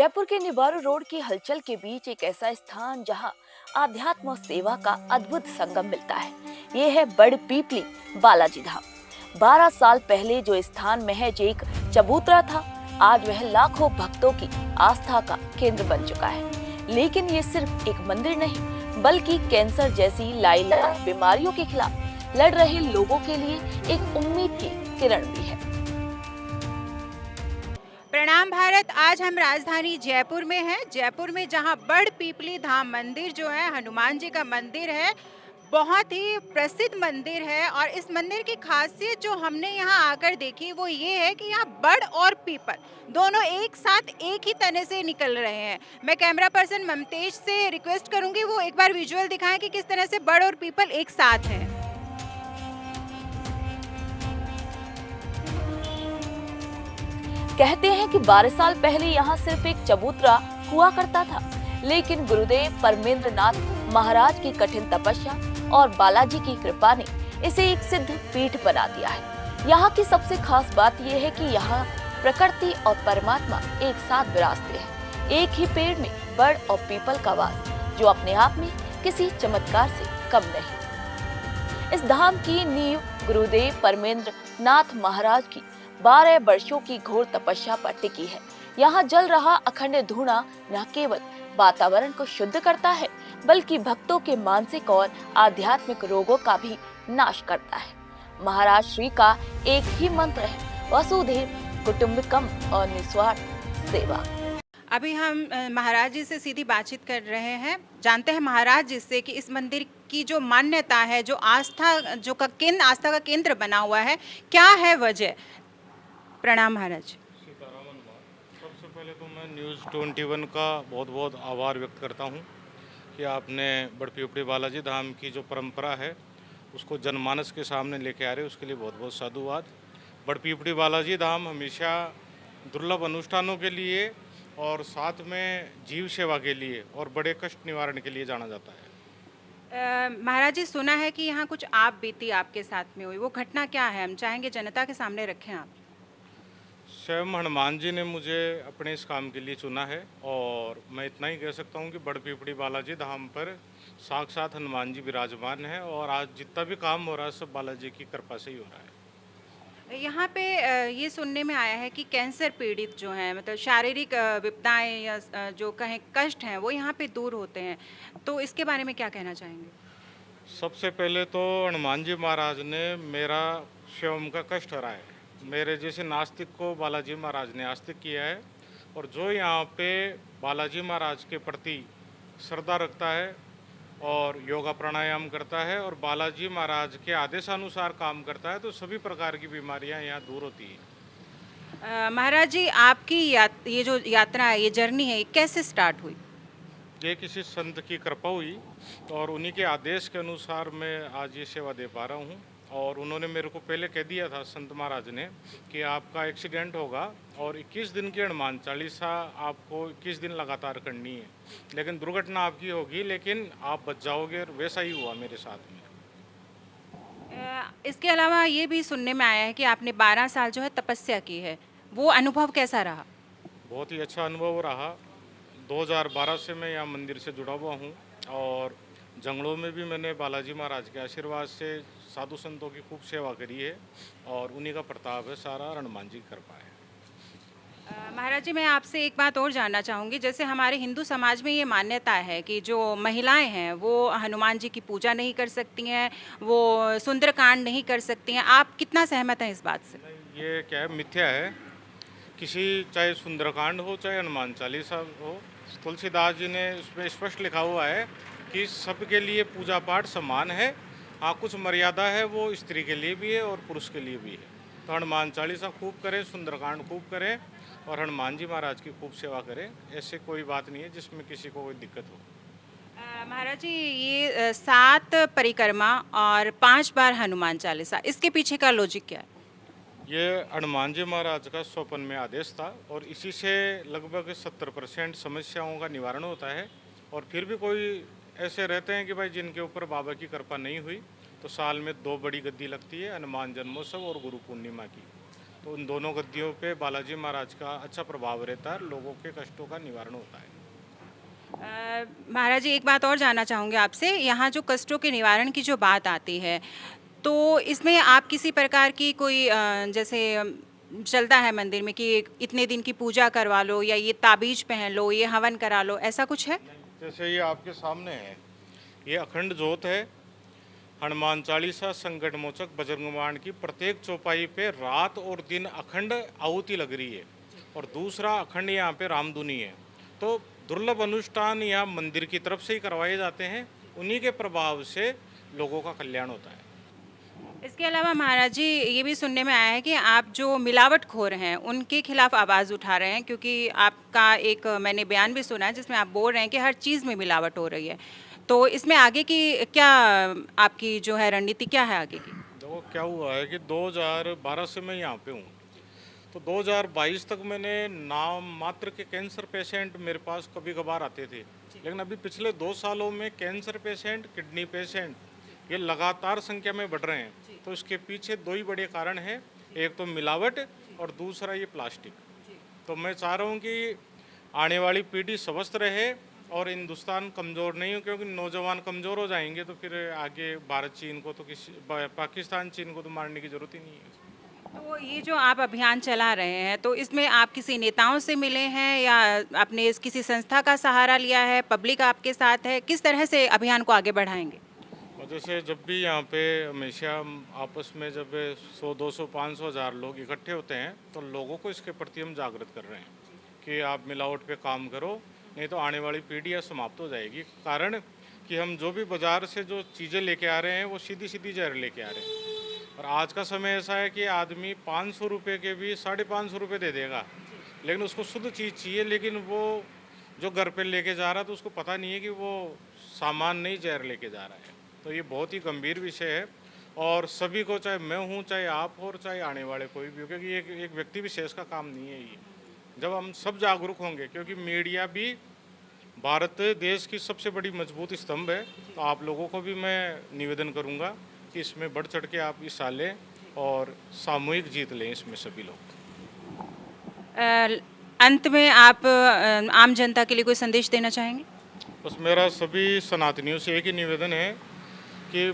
जयपुर के निबारू रोड की हलचल के बीच एक ऐसा स्थान जहां आध्यात्म और सेवा का अद्भुत संगम मिलता है। ये है बड़ पीपली बालाजी धाम। 12 साल पहले जो स्थान महज एक चबूतरा था, आज वह लाखों भक्तों की आस्था का केंद्र बन चुका है। लेकिन ये सिर्फ एक मंदिर नहीं, बल्कि कैंसर जैसी लाइलाज बीमारियों के खिलाफ लड़ रहे लोगों के लिए एक उम्मीद की किरण भी है। प्रणाम भारत। आज हम राजधानी जयपुर में हैं। जयपुर में जहां बड़ पीपली धाम मंदिर जो है, हनुमान जी का मंदिर है, बहुत ही प्रसिद्ध मंदिर है। और इस मंदिर की खासियत जो हमने यहां आकर देखी वो ये है कि यहाँ बड़ और पीपल दोनों एक साथ एक ही तने से निकल रहे हैं। मैं कैमरा पर्सन ममतेज से रिक्वेस्ट करूंगी वो एक बार विजुअल दिखाएं कि किस तरह से बड़ और पीपल एक साथ हैं। कहते हैं कि 12 साल पहले यहाँ सिर्फ एक चबूतरा हुआ करता था, लेकिन गुरुदेव परमेंद्र नाथ महाराज की कठिन तपस्या और बालाजी की कृपा ने इसे एक सिद्ध पीठ बना दिया है। यहाँ की सबसे खास बात यह है कि यहाँ प्रकृति और परमात्मा एक साथ विराजते हैं, एक ही पेड़ में बड़ और पीपल का वास, जो अपने आप में किसी चमत्कार से कम नहीं। इस धाम की नींव गुरुदेव परमेंद्र नाथ महाराज की 12 वर्षों की घोर तपस्या पर टिकी है। यहाँ जल रहा अखंड धुआं न केवल वातावरण को शुद्ध करता है, बल्कि भक्तों के मानसिक और आध्यात्मिक रोगों का भी नाश करता है। महाराज श्री का एक ही मंत्र है, वसुधैव कुटुंबकम और निस्वार्थ सेवा। अभी हम महाराज जी से सीधी बातचीत कर रहे हैं। जानते हैं महाराज जी से कि इस मंदिर की जो मान्यता है, जो आस्था आस्था का केंद्र बना हुआ है, क्या है वजह। प्रणाम महाराज। सीतारामन माँ, सबसे पहले तो मैं न्यूज़ 21 का बहुत बहुत आभार व्यक्त करता हूँ कि आपने बड़ पीपली बालाजी धाम की जो परंपरा है उसको जनमानस के सामने लेके आ रहे, उसके लिए बहुत बहुत साधुवाद। बड़ पीपली बालाजी धाम हमेशा दुर्लभ अनुष्ठानों के लिए और साथ में जीव सेवा के लिए और बड़े कष्ट निवारण के लिए जाना जाता है। महाराज जी, सुना है कि यहाँ कुछ आप बीती आपके साथ में हुई, वो घटना क्या है, हम चाहेंगे जनता के सामने रखें आप। स्वयं हनुमान जी ने मुझे अपने इस काम के लिए चुना है और मैं इतना ही कह सकता हूँ कि बड़ पीपली बालाजी धाम पर साक्षात हनुमान जी विराजमान है और आज जितना भी काम हो रहा है सब बालाजी की कृपा से ही हो रहा है। यहाँ पे ये सुनने में आया है कि कैंसर पीड़ित जो हैं, मतलब शारीरिक विपदाएं या जो कहें कष्ट हैं, वो यहाँ पे दूर होते हैं, तो इसके बारे में क्या कहना चाहेंगे। सबसे पहले तो हनुमान जी महाराज ने मेरा स्वयं का कष्ट हरा है। मेरे जैसे नास्तिक को बालाजी महाराज ने आस्तिक किया है और जो यहाँ पे बालाजी महाराज के प्रति श्रद्धा रखता है और योगा प्राणायाम करता है और बालाजी महाराज के आदेशानुसार काम करता है, तो सभी प्रकार की बीमारियाँ यहाँ दूर होती हैं। महाराज जी, आपकी ये जो यात्रा है, ये जर्नी है, ये कैसे स्टार्ट हुई। ये किसी संत की कृपा हुई और उन्हीं के आदेश के अनुसार मैं आज ये सेवा दे पा रहा हूँ। और उन्होंने मेरे को पहले कह दिया था संत महाराज ने कि आपका एक्सीडेंट होगा और 21 दिन की हनुमान चालीसा आपको 21 दिन लगातार करनी है, लेकिन दुर्घटना आपकी होगी लेकिन आप बच जाओगे, और वैसा ही हुआ मेरे साथ में। इसके अलावा ये भी सुनने में आया है कि आपने 12 साल जो है तपस्या की है, वो अनुभव कैसा रहा। बहुत ही अच्छा अनुभव रहा। 2012 से मैं यहाँ मंदिर से जुड़ा हुआ हूँ और जंगलों में भी मैंने बालाजी महाराज के आशीर्वाद से साधु संतों की खूब सेवा करी है और उन्हीं का प्रताप है सारा, हनुमान जी की कृपा है। महाराज जी, मैं आपसे एक बात और जानना चाहूँगी। जैसे हमारे हिंदू समाज में ये मान्यता है कि जो महिलाएं हैं वो हनुमान जी की पूजा नहीं कर सकती हैं, वो सुंदरकांड नहीं कर सकती हैं, आप कितना सहमत हैं इस बात से। ये क्या है, मिथ्या है। किसी चाहे सुंदरकांड हो चाहे हनुमान चालीसा हो, तुलसीदास जी ने उसमें स्पष्ट लिखा हुआ है कि सबके लिए पूजा पाठ समान है। हाँ, कुछ मर्यादा है, वो स्त्री के लिए भी है और पुरुष के लिए भी है। तो हनुमान चालीसा खूब करें, सुंदरकांड खूब करें और हनुमान जी महाराज की खूब सेवा करें। ऐसे कोई बात नहीं है जिसमें किसी को कोई दिक्कत हो। महाराज जी, ये 7 परिक्रमा और 5 बार हनुमान चालीसा, इसके पीछे का लॉजिक क्या है। ये हनुमान जी महाराज का स्वपन में आदेश था और इसी से लगभग 70% समस्याओं का निवारण होता है। और फिर भी कोई ऐसे रहते हैं कि भाई जिनके ऊपर बाबा की कृपा नहीं हुई, तो साल में 2 बड़ी गद्दी लगती है, हनुमान जन्मोत्सव और गुरु पूर्णिमा की। तो उन दोनों गद्दियों पे बालाजी महाराज का अच्छा प्रभाव रहता है, लोगों के कष्टों का निवारण होता है। महाराज जी, एक बात और जानना चाहूँगी आपसे, यहाँ जो कष्टों के निवारण की जो बात आती है, तो इसमें आप किसी प्रकार की कोई जैसे चलता है मंदिर में कि इतने दिन की पूजा करवा लो या ये ताबीज पहन लो, ये हवन करा लो, ऐसा कुछ है? जैसे ये आपके सामने है, ये अखंड ज्योत है, हनुमान चालीसा, संकट मोचक, बजरंग बाण की प्रत्येक चौपाई पे रात और दिन अखंड आहुति लग रही है। और दूसरा अखंड यहाँ पे रामधुनी है। तो दुर्लभ अनुष्ठान यहाँ मंदिर की तरफ से ही करवाए जाते हैं, उन्हीं के प्रभाव से लोगों का कल्याण होता है। इसके अलावा महाराज जी, ये भी सुनने में आया है कि आप जो मिलावटखोर हैं उनके खिलाफ आवाज़ उठा रहे हैं, क्योंकि आपका एक मैंने बयान भी सुना है जिसमें आप बोल रहे हैं कि हर चीज़ में मिलावट हो रही है। तो इसमें आगे की क्या आपकी जो है रणनीति क्या है आगे की? देखो क्या हुआ है कि 2012 से मैं यहाँ पे हूँ, तो 2022 तक मैंने नाम मात्र के कैंसर पेशेंट मेरे पास कभी कभार आते थे, लेकिन अभी पिछले 2 सालों में कैंसर पेशेंट, किडनी पेशेंट ये लगातार संख्या में बढ़ रहे हैं। तो इसके पीछे 2 ही बड़े कारण हैं, एक तो मिलावट और दूसरा ये प्लास्टिक। तो मैं चाह रहा हूँ कि आने वाली पीढ़ी स्वस्थ रहे और हिंदुस्तान कमज़ोर नहीं हो, क्योंकि नौजवान कमज़ोर हो जाएंगे तो फिर आगे भारत चीन को तो पाकिस्तान चीन को तो मारने की ज़रूरत ही नहीं है। तो ये जो आप अभियान चला रहे हैं, तो इसमें आप किसी नेताओं से मिले हैं या आपने किसी संस्था का सहारा लिया है, पब्लिक आपके साथ है, किस तरह से अभियान को आगे बढ़ाएंगे? और जैसे जब भी यहाँ पे हमेशा आपस में जब 100, 200, 500, 1000 लोग इकट्ठे होते हैं तो लोगों को इसके प्रति हम जागृत कर रहे हैं कि आप मिलावट पे काम करो, नहीं तो आने वाली पीढ़ी समाप्त हो जाएगी। कारण कि हम जो भी बाज़ार से जो चीज़ें लेके आ रहे हैं वो सीधी सीधी जहर लेके आ रहे हैं। और आज का समय ऐसा है कि आदमी 500 रुपये के भी 550 रुपये दे देगा, लेकिन उसको शुद्ध चीज़ चाहिए, लेकिन वो जो घर पे लेके जा रहा है तो उसको पता नहीं है कि वो सामान नहीं जहर लेके जा रहा है। तो ये बहुत ही गंभीर विषय है और सभी को, चाहे मैं हूँ, चाहे आप हो, और चाहे आने वाले कोई भी हो, क्योंकि ये एक व्यक्ति विशेष का काम नहीं है ये। जब हम सब जागरूक होंगे, क्योंकि मीडिया भी भारत देश की सबसे बड़ी मजबूत स्तंभ है, तो आप लोगों को भी मैं निवेदन करूँगा कि इसमें बढ़ चढ़ के आप हिस्सा लें और सामूहिक जीत लें इसमें सभी लोग। अंत में आप आम जनता के लिए कोई संदेश देना चाहेंगे? बस मेरा सभी सनातनियों से एक ही निवेदन है कि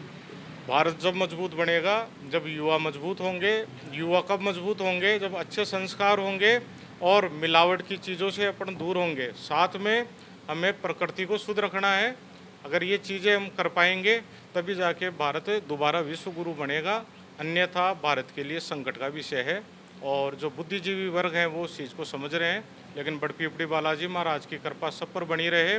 भारत जब मजबूत बनेगा, जब युवा मजबूत होंगे। युवा कब मजबूत होंगे? जब अच्छे संस्कार होंगे और मिलावट की चीज़ों से अपन दूर होंगे। साथ में हमें प्रकृति को शुद्ध रखना है। अगर ये चीज़ें हम कर पाएंगे तभी जाके भारत दोबारा विश्व गुरु बनेगा, अन्यथा भारत के लिए संकट का विषय है। और जो बुद्धिजीवी वर्ग हैं वो उस चीज़ को समझ रहे हैं, लेकिन बड़पीपड़ी बालाजी महाराज की कृपा सब पर बनी रहे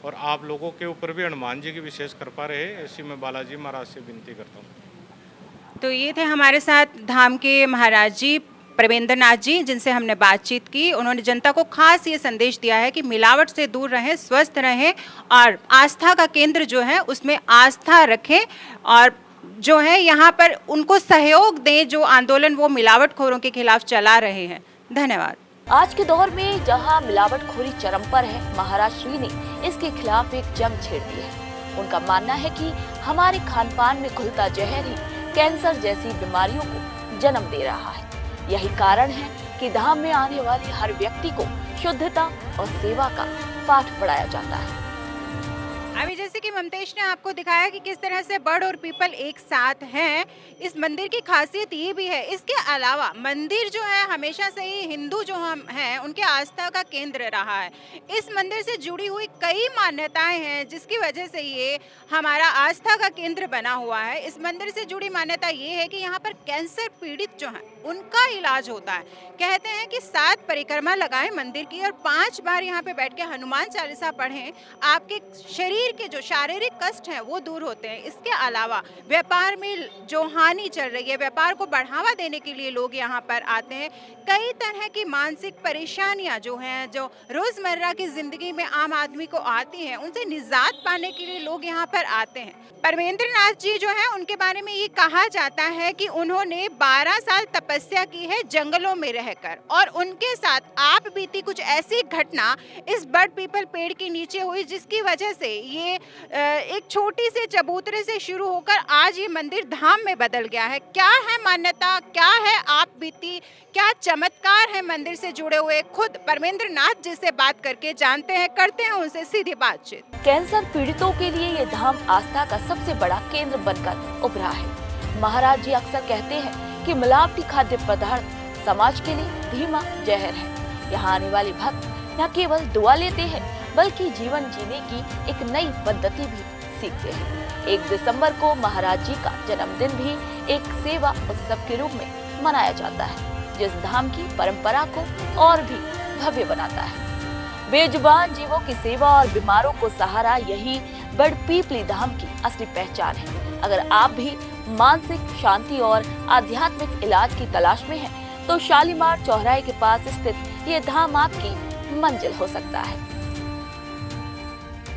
और आप लोगों के ऊपर भी हनुमान जी की विशेष कृपा रहे, ऐसी मैं बालाजी महाराज से विनती करता हूँ। तो ये थे हमारे साथ धाम के महाराज जी प्रवेंद्र नाथ जी, जिनसे हमने बातचीत की। उन्होंने जनता को खास ये संदेश दिया है कि मिलावट से दूर रहें, स्वस्थ रहें और आस्था का केंद्र जो है उसमें आस्था रखें और जो है यहाँ पर उनको सहयोग दें, जो आंदोलन वो मिलावटखोरों के खिलाफ चला रहे हैं। धन्यवाद। आज के दौर में जहां मिलावटखोरी चरम पर है, महाराज श्री ने इसके खिलाफ एक जंग छेड़ दी है। उनका मानना है कि हमारे खान पान में घुलता जहर ही कैंसर जैसी बीमारियों को जन्म दे रहा है। यही कारण है कि धाम में आने वाले हर व्यक्ति को शुद्धता और सेवा का पाठ पढ़ाया जाता है। अभी जैसे कि ममतेश ने आपको दिखाया कि किस तरह से बड़ और पीपल एक साथ हैं। इस मंदिर की खासियत ये भी है। इसके अलावा मंदिर जो है हमेशा से ही हिंदू जो हम हैं उनके आस्था का केंद्र रहा है। इस मंदिर से जुड़ी हुई कई मान्यताएं हैं जिसकी वजह से ये हमारा आस्था का केंद्र बना हुआ है। इस मंदिर से जुड़ी मान्यता ये है कि यहाँ पर कैंसर पीड़ित जो हैं उनका इलाज होता है। कहते हैं कि 7 परिक्रमा लगाएं मंदिर की और 5 बार यहाँ पे बैठ के हनुमान चालीसा पढ़ें, आपके शरीर के जो शारीरिक कष्ट हैं वो दूर होते हैं। इसके अलावा व्यापार में जो हानि चल रही है, व्यापार को बढ़ावा देने के लिए लोग यहाँ पर आते हैं। कई तरह की मानसिक परेशानियां जो हैं, जो रोजमर्रा की जिंदगी में आम आदमी को आती हैं, उनसे निजात पाने के लिए लोग यहाँ पर आते हैं। परमेंद्र नाथ जी जो है उनके बारे में ये कहा जाता है कि उन्होंने 12 साल तपस्या की है जंगलों में रहकर, और उनके साथ आप बीती कुछ ऐसी घटना इस बड़ पीपल पेड़ के नीचे हुई जिसकी वजह से ये एक छोटी सी चबूतरे से शुरू होकर आज ये मंदिर धाम में बदल गया है। क्या है मान्यता, क्या है आप बीती, क्या चमत्कार है मंदिर से जुड़े हुए, खुद परमेंद्र नाथ जी से बात करके जानते हैं, करते हैं उनसे सीधी बातचीत। कैंसर पीड़ितों के लिए ये धाम आस्था का सबसे बड़ा केंद्र बनकर उभरा है। महाराज जी अक्सर कहते हैं कि मिलावटी खाद्य पदार्थ समाज के लिए धीमा जहर है। यहाँ आने वाले भक्त न केवल दुआ लेते हैं बल्कि जीवन जीने की एक नई पद्धति भी सीखते हैं। 1 दिसंबर को महाराज जी का जन्मदिन भी एक सेवा उत्सव के रूप में मनाया जाता है, जिस धाम की परंपरा को और भी भव्य बनाता है। बेजुबान जीवों की सेवा और बीमारों को सहारा, यही बड़पीपली धाम की असली पहचान है। अगर आप भी मानसिक शांति और आध्यात्मिक इलाज की तलाश में हैं, तो शालीमार चौराहे के पास स्थित ये धाम आपकी मंजिल हो सकता है।